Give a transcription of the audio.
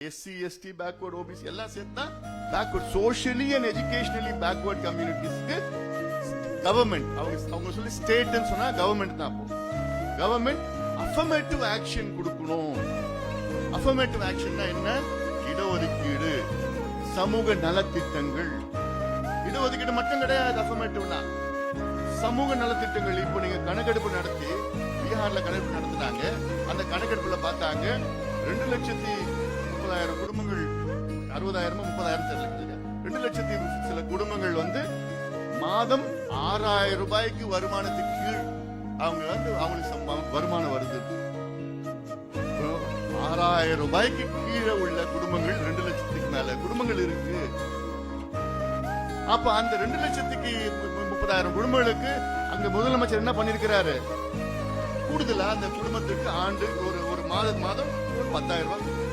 SC, ST, backward, OBC எல்லாம் சேர்த்தா backward, socially and educationally backward கம்யூனிட்டிஸ்க்கு கவர்மெண்ட் அவங்க சொல்லி ஸ்டேட்னு சொன்னா கவர்மெண்ட் தான். கவர்மெண்ட் அஃபர்மேட்டிவ் ஆக்ஷன் கொடுக்கணும். அஃபர்மேட்டிவ் ஆக்ஷன் என்ன? இடஒதுக்கீடு, சமூக நலத்திட்டங்கள். இடஒதுக்கீடு மட்டும் கிடையாது அஃபர்மேட்டிவ்னா, சமூக நலத்திட்டங்கள். இப்போ நீங்க கணக்கெடுப்பு நடத்தி பீகார்ல கணக்கெடுப்பு நடத்தினாங்க. அந்த கணக்கெடுப்புல பார்த்தாங்க 2,30,000 குடும்பங்கள், 60,000 30,000 தெரியல, 2,00,000 சில குடும்பங்கள் வந்து மாதம் 6,000 ரூபாய்க்கு வருமானத்துக்கு கீழ் அவங்களுக்கு வருமானம் வருது. 6,000 ரூபாய்க்கு கீழே உள்ள குடும்பங்கள் 2,00,000 மேல குடும்பங்கள் இருக்கு. அப்ப அந்த 2,30,000 குடும்பங்களுக்கு அங்க முதலமைச்சர் என்ன பண்ணிருக்கிறாரு? கூடுதலா அந்த குடும்பத்துக்கு ஆண்டு ஒரு மாதம் ஒரு 10,000 ரூபாய்